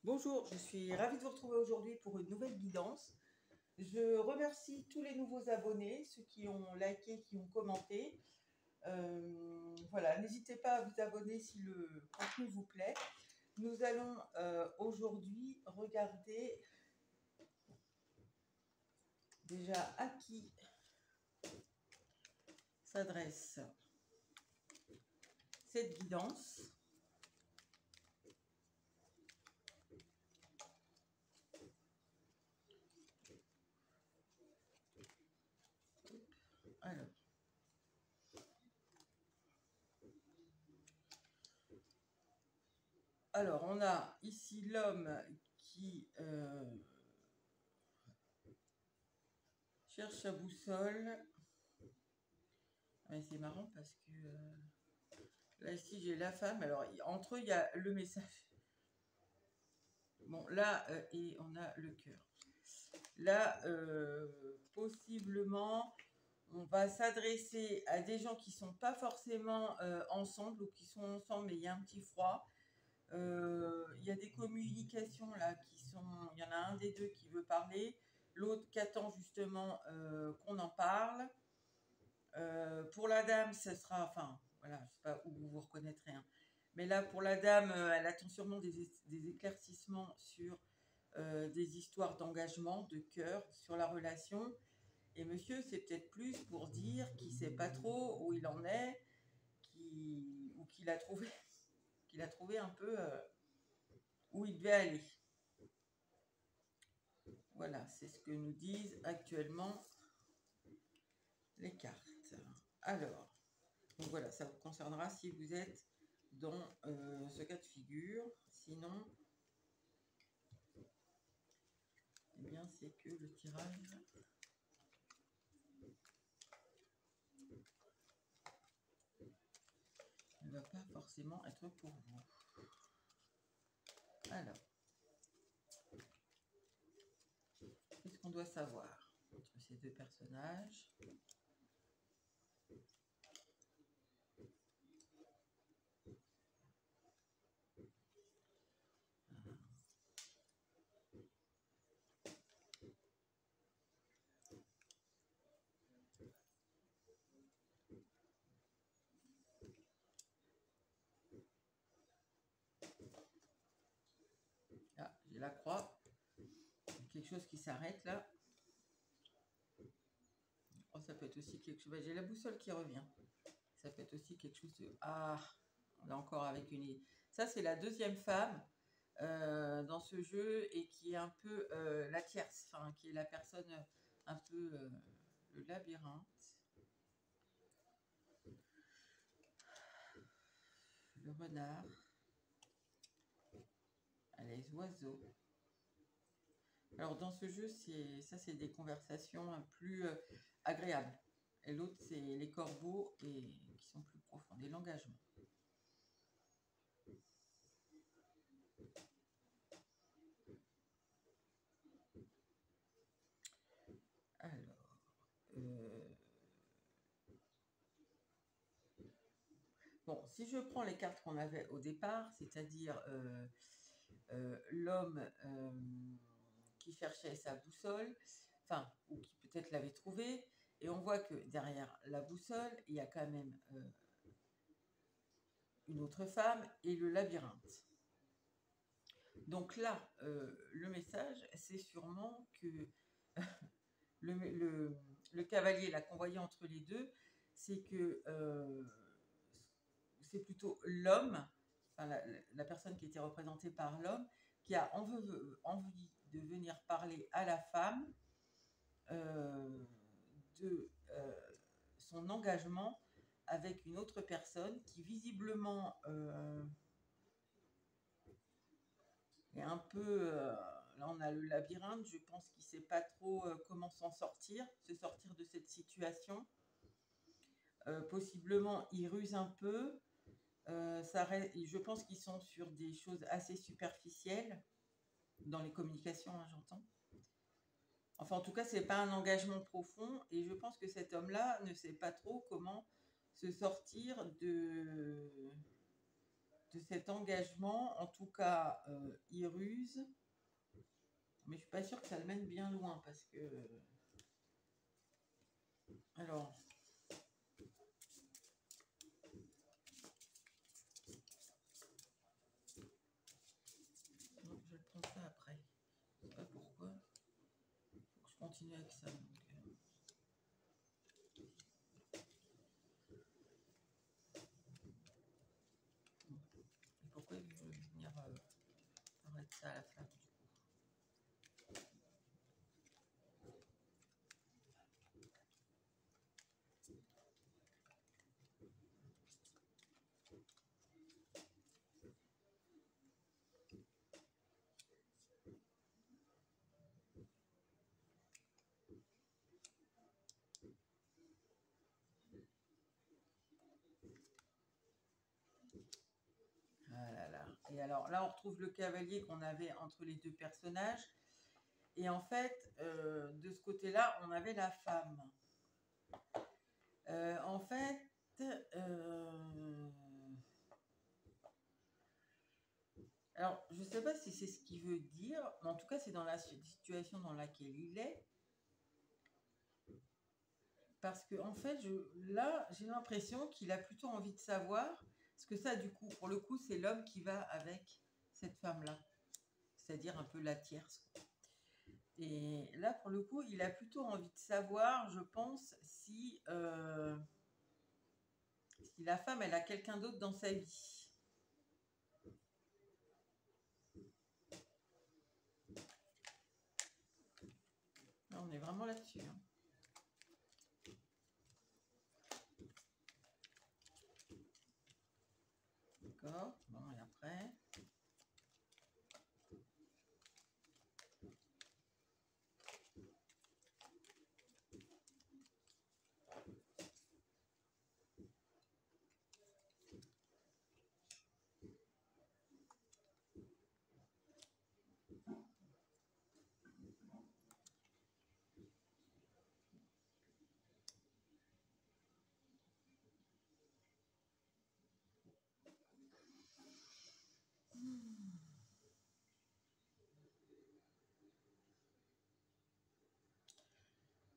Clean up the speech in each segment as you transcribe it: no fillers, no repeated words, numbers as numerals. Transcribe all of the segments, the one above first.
Bonjour, je suis ravie de vous retrouver aujourd'hui pour une nouvelle guidance. Je remercie tous les nouveaux abonnés, ceux qui ont liké, qui ont commenté. Voilà, n'hésitez pas à vous abonner si le contenu vous plaît. Nous allons aujourd'hui regarder déjà à qui s'adresse cette guidance. Alors, on a ici l'homme qui cherche sa boussole. Ouais, c'est marrant parce que là, ici, j'ai la femme. Alors, entre eux, il y a le message. Bon, là, et on a le cœur. Là, possiblement, on va s'adresser à des gens qui ne sont pas forcément ensemble ou qui sont ensemble, mais il y a un petit froid. Il y a des communications là qui sont. Il y en a un des deux qui veut parler, l'autre qui attend justement qu'on en parle. Pour la dame, ce sera. Enfin, voilà, je ne sais pas où vous vous reconnaîtrez. Hein. Mais là, pour la dame, elle attend sûrement des éclaircissements sur des histoires d'engagement, de cœur, sur la relation. Et monsieur, c'est peut-être plus pour dire qu'il ne sait pas trop où il en est, ou qu'il a trouvé, qu'il a trouvé un peu où il devait aller. Voilà, c'est ce que nous disent actuellement les cartes. Alors, donc voilà, ça vous concernera si vous êtes dans ce cas de figure. Sinon, eh bien, c'est que le tirage ne va pas forcément être pour vous. Alors, qu'est-ce qu'on doit savoir entre ces deux personnages? Ah, j'ai la croix. Quelque chose qui s'arrête là. Oh, ça peut être aussi quelque chose. J'ai la boussole qui revient. Ça peut être aussi quelque chose de. Ah, on est encore avec une. Ça, c'est la deuxième femme dans ce jeu et qui est un peu la tierce, enfin, qui est la personne un peu le labyrinthe. Le renard. Les oiseaux. Alors, dans ce jeu, c'est des conversations plus agréables. Et l'autre, c'est les corbeaux et qui sont plus profonds, et l'engagement. Alors, bon, si je prends les cartes qu'on avait au départ, c'est-à-dire l'homme qui cherchait sa boussole, enfin, ou qui peut-être l'avait trouvée, et on voit que derrière la boussole, il y a quand même une autre femme et le labyrinthe. Donc là, le message, c'est sûrement que le cavalier, là qu'on voyait entre les deux, c'est que c'est plutôt l'homme, enfin la personne qui était représentée par l'homme, qui a envie de venir parler à la femme de son engagement avec une autre personne qui visiblement est un peu... là, on a le labyrinthe, je pense qu'il ne sait pas trop comment se sortir de cette situation. Possiblement, il ruse un peu. Je pense qu'ils sont sur des choses assez superficielles dans les communications, hein, j'entends. Enfin, en tout cas, c'est pas un engagement profond, et je pense que cet homme-là ne sait pas trop comment se sortir de cet engagement. En tout cas, il ruse, mais je suis pas sûre que ça le mène bien loin parce que. Alors. Non, je vais prendre ça après. Je sais pas pourquoi. Faut que je continue avec ça. Donc, et pourquoi il veut venir arrêter ça à la fin? Ah là là. Et alors là, on retrouve le cavalier qu'on avait entre les deux personnages. Et en fait, de ce côté-là, on avait la femme. En fait, alors je ne sais pas si c'est ce qu'il veut dire, mais en tout cas, c'est dans la situation dans laquelle il est. Parce que en fait, là, j'ai l'impression qu'il a plutôt envie de savoir, parce que ça, du coup, pour le coup, c'est l'homme qui va avec cette femme-là, c'est-à-dire un peu la tierce. Et là, pour le coup, il a plutôt envie de savoir, je pense, si la femme, elle a quelqu'un d'autre dans sa vie. Là, on est vraiment là-dessus. Hein. D'accord. Bon, et après.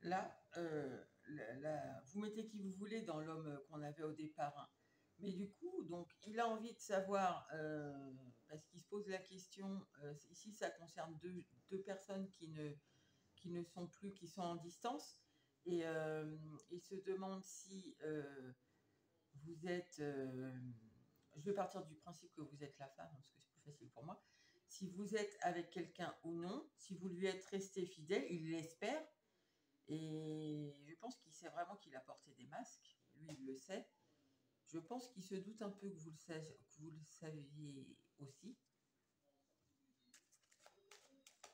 Là, vous mettez qui vous voulez dans l'homme qu'on avait au départ. Hein. Mais du coup, donc, il a envie de savoir, parce qu'il se pose la question, ici ça concerne deux personnes qui ne sont plus, qui sont en distance, et il se demande si vous êtes, je vais partir du principe que vous êtes la femme, parce que c'est plus facile pour moi, si vous êtes avec quelqu'un ou non, si vous lui êtes resté fidèle, il l'espère, et je pense qu'il sait vraiment qu'il a porté des masques, lui il le sait. Je pense qu'il se doute un peu que vous le saviez aussi.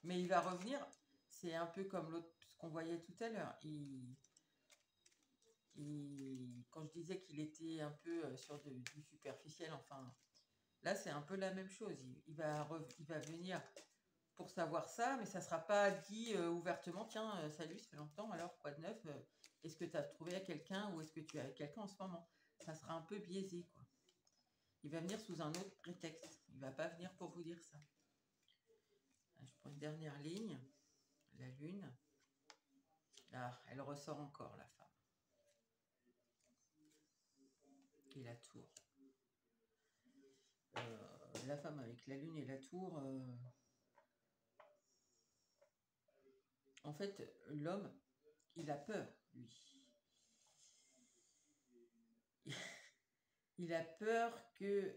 Mais il va revenir, c'est un peu comme l'autre, ce qu'on voyait tout à l'heure. Quand je disais qu'il était un peu sur du superficiel, enfin, là c'est un peu la même chose. Il va venir pour savoir ça, mais ça ne sera pas dit ouvertement, tiens, salut, ça fait longtemps, alors quoi de neuf est-ce que tu as trouvé quelqu'un ou est-ce que tu es avec quelqu'un en ce moment? Ça sera un peu biaisé, quoi. Il va venir sous un autre prétexte. Il ne va pas venir pour vous dire ça. Je prends une dernière ligne. La lune. Ah, elle ressort encore, la femme. Et la tour. La femme avec la lune et la tour. En fait, l'homme, il a peur, lui. Il a peur que...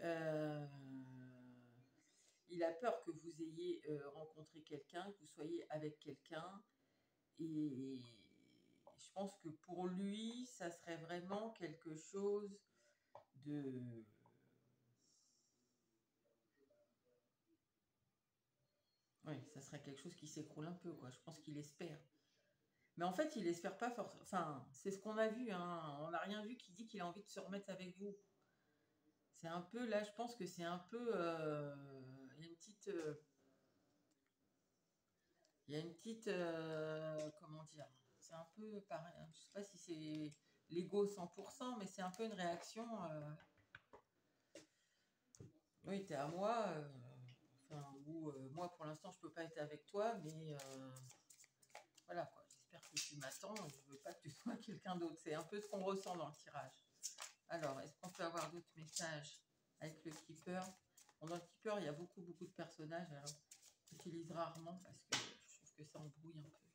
il a peur que vous ayez rencontré quelqu'un, que vous soyez avec quelqu'un. Et je pense que pour lui, ça serait vraiment quelque chose de... Oui, ça serait quelque chose qui s'écroule un peu, quoi. Je pense qu'il espère. Mais en fait, il espère pas forcément. Enfin, c'est ce qu'on a vu, hein. On n'a rien vu qui dit qu'il a envie de se remettre avec vous. C'est un peu, là, je pense que c'est un peu... Il y a une petite... il y a une petite... comment dire? C'est un peu pareil. Hein. Je sais pas si c'est l'ego 100%, mais c'est un peu une réaction... Oui, t'es à moi. Enfin, ou moi, pour l'instant, je peux pas être avec toi, mais voilà quoi. J'espère que tu m'attends. Je veux pas que tu sois quelqu'un d'autre. C'est un peu ce qu'on ressent dans le tirage. Alors, est-ce qu'on peut avoir d'autres messages avec le keeper? Bon, dans le keeper, il y a beaucoup de personnages. Alors, j'utilise rarement parce que je trouve que ça embrouille un peu.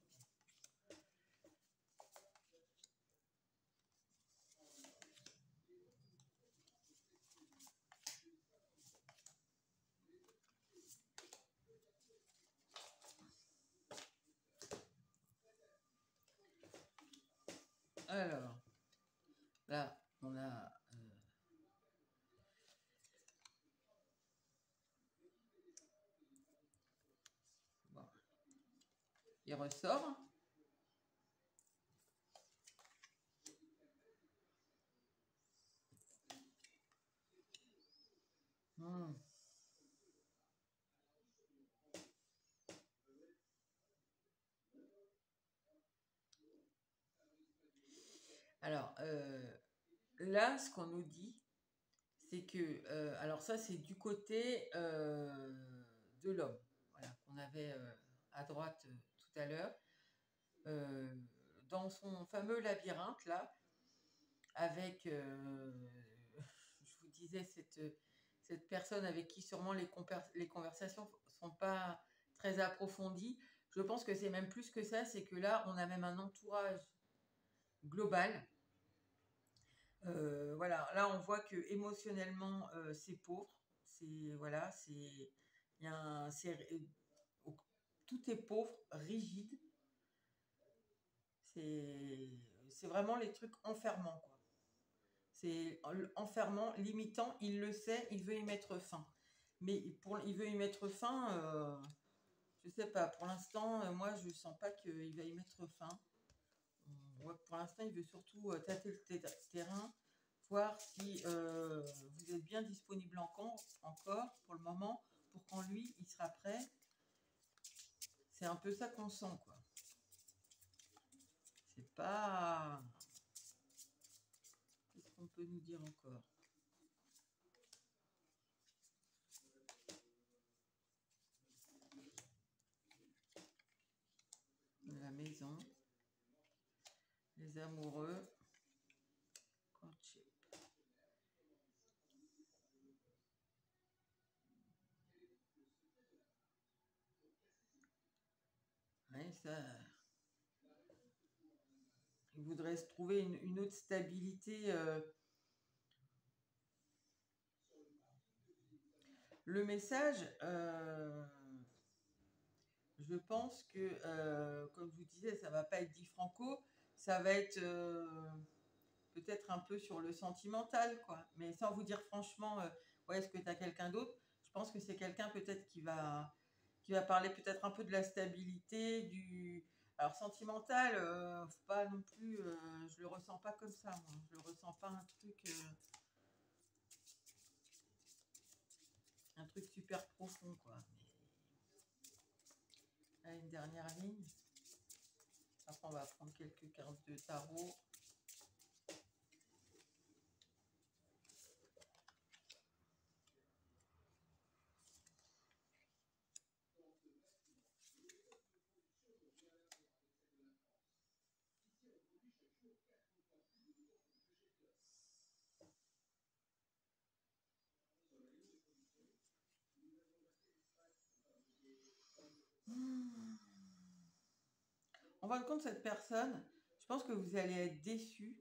Alors, là, on a bon, il ressort. Hmm. Alors, là, ce qu'on nous dit, c'est que, alors ça, c'est du côté de l'homme, voilà, qu'on avait à droite tout à l'heure, euh, dans son fameux labyrinthe, là, avec, je vous disais, cette personne avec qui sûrement les conversations sont pas très approfondies. Je pense que c'est même plus que ça, c'est que là, on a même un entourage global. Voilà, là, on voit que émotionnellement, c'est pauvre. C'est voilà, c'est il y a un, tout est pauvre, rigide. C'est vraiment les trucs enfermants, quoi. C'est enfermant, limitant, il le sait, il veut y mettre fin. Mais il veut y mettre fin, je sais pas, pour l'instant, moi je sens pas qu'il va y mettre fin. Ouais, pour l'instant, il veut surtout tâter le terrain, voir si vous êtes bien disponible encore pour le moment, pour quand lui, il sera prêt. C'est un peu ça qu'on sent, quoi. C'est pas... Qu'est-ce qu'on peut nous dire encore? La maison, les amoureux, courtship. Ouais, ça... Il voudrait se trouver une autre stabilité. Le message, je pense que, comme je vous disais, ça va pas être dit franco, ça va être peut-être un peu sur le sentimental, quoi. Mais sans vous dire franchement, ouais, est-ce que tu as quelqu'un d'autre? Je pense que c'est quelqu'un peut-être qui va parler peut-être un peu de la stabilité, du... Alors sentimental, faut pas non plus, je le ressens pas comme ça, moi. Je le ressens pas un truc super profond, quoi. Mais... Là, une dernière ligne. Après, on va prendre quelques cartes de tarot. En fin de compte, cette personne, je pense que vous allez être déçu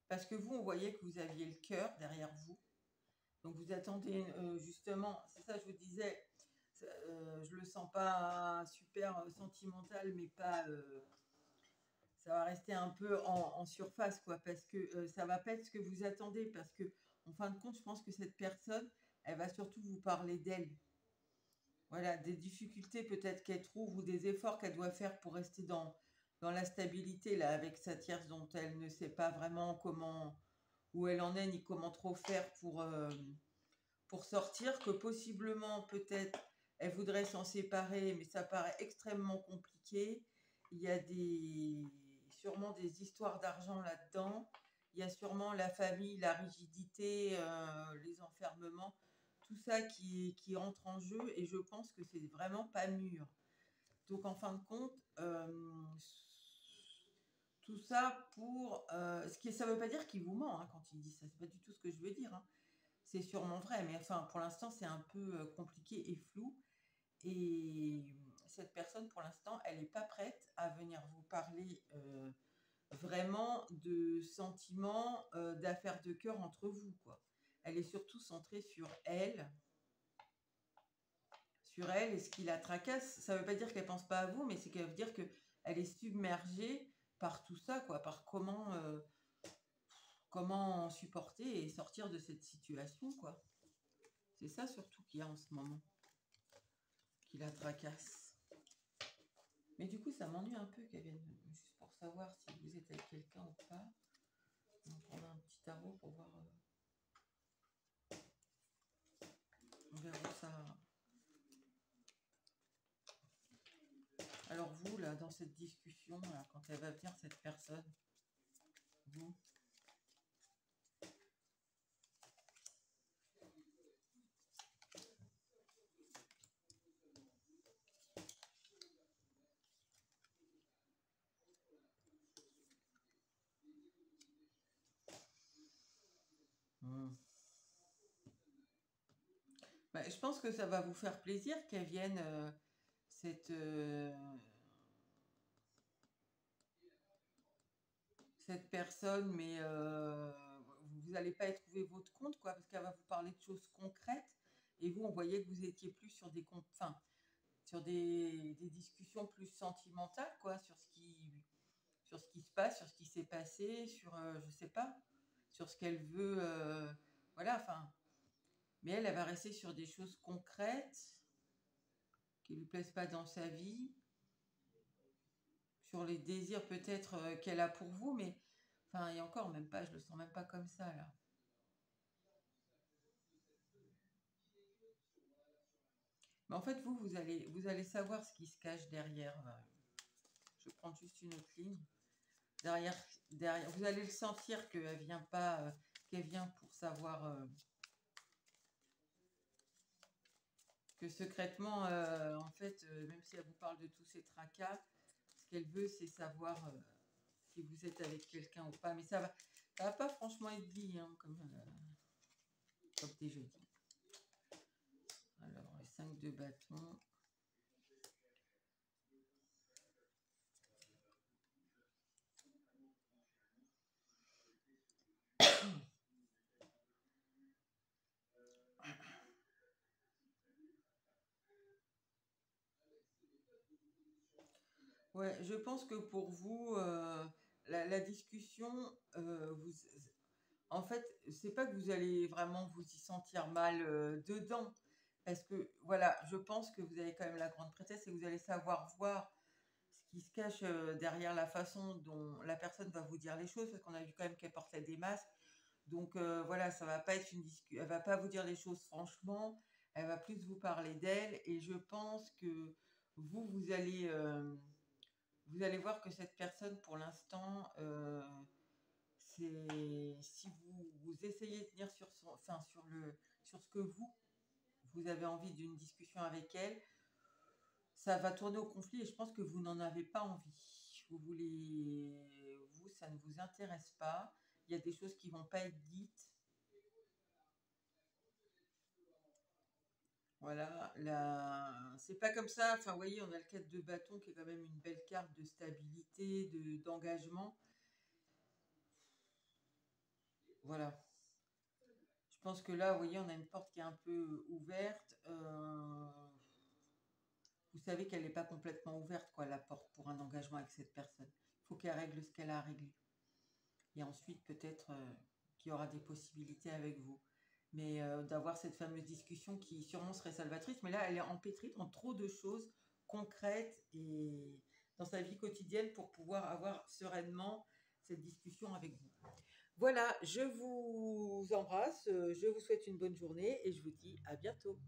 parce que vous, on voyait que vous aviez le cœur derrière vous. Donc vous attendez justement, c'est ça je vous disais, je le sens pas super sentimental, mais pas, ça va rester un peu en surface, quoi, parce que ça va pas être ce que vous attendez, parce que en fin de compte, je pense que cette personne, elle va surtout vous parler d'elle. Voilà, des difficultés peut-être qu'elle trouve ou des efforts qu'elle doit faire pour rester dans la stabilité, là, avec sa tierce dont elle ne sait pas vraiment comment, où elle en est, ni comment trop faire pour sortir, que possiblement, peut-être, elle voudrait s'en séparer, mais ça paraît extrêmement compliqué. Il y a sûrement des histoires d'argent là-dedans. Il y a sûrement la famille, la rigidité, les enfermements, tout ça qui entre en jeu et je pense que c'est vraiment pas mûr. Donc en fin de compte, tout ça pour... ça veut pas dire qu'il vous ment hein, quand il dit ça, c'est pas du tout ce que je veux dire. Hein. C'est sûrement vrai, mais enfin pour l'instant c'est un peu compliqué et flou. Et cette personne pour l'instant elle n'est pas prête à venir vous parler vraiment de sentiments, d'affaires de cœur entre vous, quoi. Elle est surtout centrée sur elle et ce qui la tracasse. Ça veut pas dire qu'elle pense pas à vous, mais c'est qu'elle veut dire qu'elle est submergée par tout ça, quoi, par comment supporter et sortir de cette situation, quoi. C'est ça surtout qu'il y a en ce moment, qui la tracasse. Mais du coup, ça m'ennuie un peu qu'elle vienne, juste pour savoir si vous êtes avec quelqu'un ou pas. On va prendre un petit tarot pour voir. On verra ça. Alors vous, là, dans cette discussion, là, quand elle va venir, cette personne, vous, bah, je pense que ça va vous faire plaisir qu'elle vienne, cette, cette personne, mais vous n'allez pas y trouver votre compte, quoi, parce qu'elle va vous parler de choses concrètes. Et vous, on voyait que vous étiez plus sur sur des discussions plus sentimentales, quoi, sur ce qui se passe, sur ce qui s'est passé, sur, je sais pas, sur ce qu'elle veut, voilà, enfin. Mais elle va rester sur des choses concrètes qui ne lui plaisent pas dans sa vie, sur les désirs peut-être qu'elle a pour vous, mais enfin, et encore, même pas, je le sens même pas comme ça, là. Mais en fait, vous allez savoir ce qui se cache derrière. Je prends juste une autre ligne. Derrière, derrière, vous allez le sentir qu'elle vient pas, qu'elle vient pour savoir que secrètement, en fait, même si elle vous parle de tous ces tracas, ce qu'elle veut, c'est savoir si vous êtes avec quelqu'un ou pas. Mais ça va pas franchement être dit, hein, comme déjà dit. Alors, les 5 de bâton. Ouais, je pense que pour vous, la discussion, en fait, c'est pas que vous allez vraiment vous y sentir mal dedans, parce que voilà, je pense que vous avez quand même la grande prêtresse et vous allez savoir voir ce qui se cache derrière la façon dont la personne va vous dire les choses, parce qu'on a vu quand même qu'elle portait des masques. Donc voilà, ça va pas être une discussion, elle va pas vous dire les choses franchement, elle va plus vous parler d'elle, et je pense que vous allez voir que cette personne, pour l'instant, c'est si vous essayez de tenir sur sur ce que vous avez envie d'une discussion avec elle, ça va tourner au conflit et je pense que vous n'en avez pas envie. Ça ne vous intéresse pas. Il y a des choses qui vont pas être dites. Voilà, c'est pas comme ça. Enfin, vous voyez, on a le 4 de bâton qui est quand même une belle carte de stabilité, d'engagement. Voilà. Je pense que là, vous voyez, on a une porte qui est un peu ouverte. Vous savez qu'elle n'est pas complètement ouverte, quoi, la porte pour un engagement avec cette personne. Il faut qu'elle règle ce qu'elle a à régler. Et ensuite, peut-être qu'il y aura des possibilités avec vous. Mais d'avoir cette fameuse discussion qui sûrement serait salvatrice, mais là, elle est empêtrée dans trop de choses concrètes et dans sa vie quotidienne pour pouvoir avoir sereinement cette discussion avec vous. Voilà, je vous embrasse, je vous souhaite une bonne journée et je vous dis à bientôt.